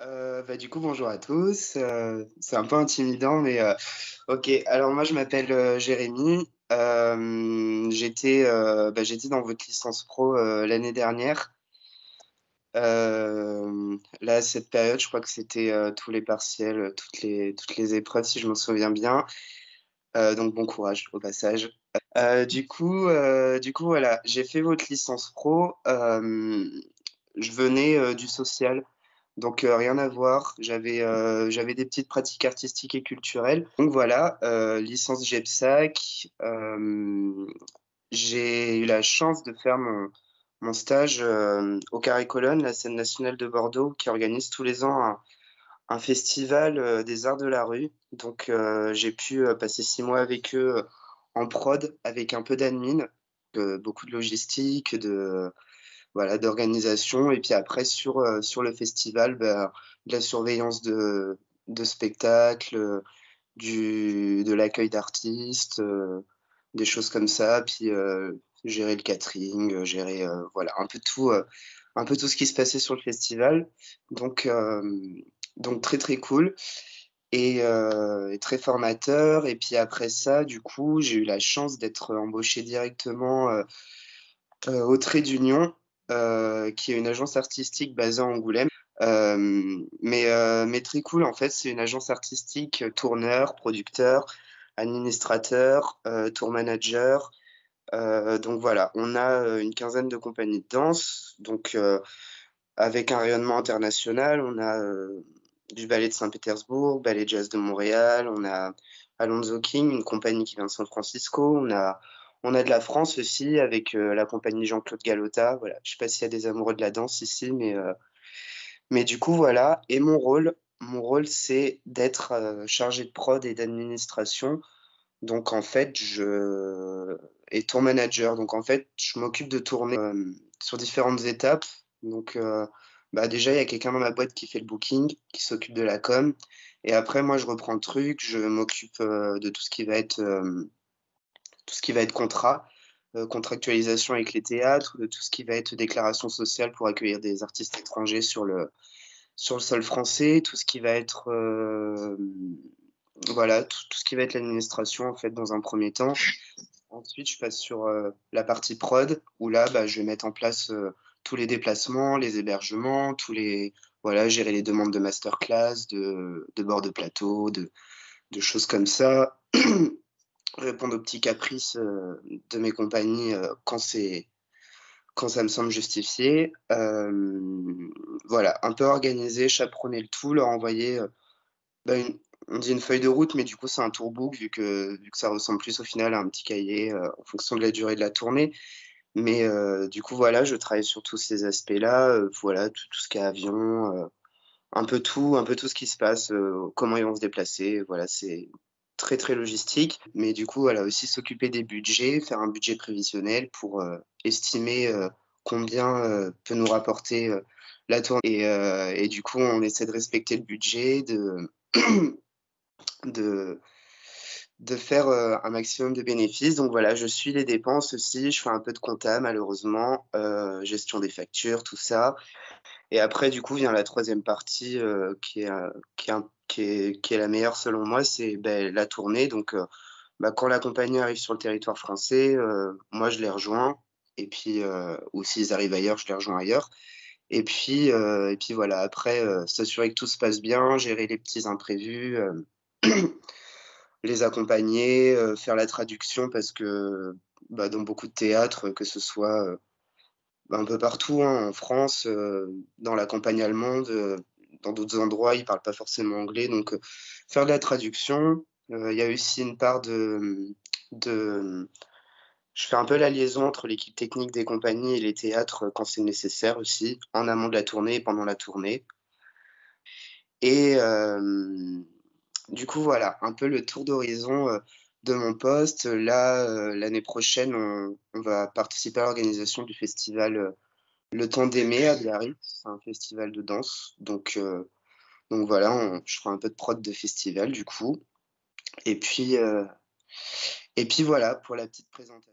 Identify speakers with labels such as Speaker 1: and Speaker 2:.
Speaker 1: Du coup, bonjour à tous. C'est un peu intimidant, mais OK. Alors moi, je m'appelle, Jérémy. J'étais dans votre licence pro, l'année dernière. Là, cette période, je crois que c'était, tous les partiels, toutes les épreuves, si je me souviens bien. Donc bon courage au passage. Du coup, voilà, j'ai fait votre licence pro. Je venais, du social. Donc, rien à voir. J'avais des petites pratiques artistiques et culturelles. Donc voilà, licence GEPSAC. J'ai eu la chance de faire mon stage, au Carré Colonne, la scène nationale de Bordeaux, qui organise tous les ans un festival, des arts de la rue. Donc, j'ai pu, passer 6 mois avec eux, en prod, avec un peu d'admin, beaucoup de logistique, voilà, d'organisation et puis après sur le festival, de la surveillance de spectacles, de l'accueil d'artistes, des choses comme ça. Puis, gérer le catering, gérer, voilà, un peu tout ce qui se passait sur le festival. Donc, très, très cool et très formateur et puis après ça, du coup, j'ai eu la chance d'être embauché directement, au Trait d'Union, qui est une agence artistique basée à Angoulême. Mais très cool en fait, c'est une agence artistique, tourneur, producteur, administrateur, tour manager. Donc voilà, on a, une quinzaine de compagnies de danse, donc avec un rayonnement international. On a, du ballet de Saint-Pétersbourg, ballet jazz de Montréal, on a Alonzo King, une compagnie qui vient de San Francisco, on a de la France aussi avec, la compagnie Jean-Claude Galota. Voilà, je sais pas s'il y a des amoureux de la danse ici, mais du coup voilà et mon rôle c'est d'être, chargé de prod et d'administration. Donc en fait, je et tour manager. Donc en fait, je m'occupe de tourner, sur différentes étapes. Donc, déjà, il y a quelqu'un dans ma boîte qui fait le booking, qui s'occupe de la com et après moi, je reprends le truc, je m'occupe, de tout ce qui va être contrat, contractualisation avec les théâtres, de tout ce qui va être déclaration sociale pour accueillir des artistes étrangers sur le sol français, tout ce qui va être, voilà, tout ce qui va être l'administration, en fait, dans un premier temps. Ensuite, je passe sur, la partie prod où là, je vais mettre en place, tous les déplacements, les hébergements, voilà, gérer les demandes de masterclass, de bord de plateau, de choses comme ça. Répondre aux petits caprices, de mes compagnies, quand ça me semble justifié. Voilà, un peu organiser, chaperonner le tout, leur envoyer, une on dit une feuille de route, mais du coup, c'est un tourbook vu que ça ressemble plus au final à un petit cahier, en fonction de la durée de la tournée. Mais du coup, voilà, je travaille sur tous ces aspects-là, voilà, tout ce qui est avion, un peu tout ce qui se passe, comment ils vont se déplacer, voilà, c'est très, très logistique. Mais du coup, voilà, aussi s'occuper des budgets, faire un budget prévisionnel pour, estimer, combien, peut nous rapporter, la tournée et du coup, on essaie de respecter le budget, de de faire, un maximum de bénéfices. Donc voilà, je suis les dépenses aussi, je fais un peu de compta malheureusement, gestion des factures, tout ça et après du coup vient la troisième partie, qui est la meilleure selon moi, c'est, la tournée. Donc quand la compagnie arrive sur le territoire français, moi je les rejoins et puis, ou s'ils arrivent ailleurs, je les rejoins ailleurs et puis voilà après, s'assurer que tout se passe bien, gérer les petits imprévus, les accompagner, faire la traduction parce que, dans beaucoup de théâtres, que ce soit, un peu partout, hein, en France, dans la campagne allemande, dans d'autres endroits, ils parlent pas forcément anglais donc faire de la traduction. Il y a aussi une part de je fais un peu la liaison entre l'équipe technique des compagnies et les théâtres, quand c'est nécessaire aussi, en amont de la tournée et pendant la tournée et du coup, voilà, un peu le tour d'horizon, de mon poste. Là, l'année prochaine, on va participer à l'organisation du festival, Le Temps d'aimer à Biarritz. C'est un festival de danse, donc voilà, je ferai un peu de prod de festival du coup et puis, heu et puis voilà pour la petite présentation.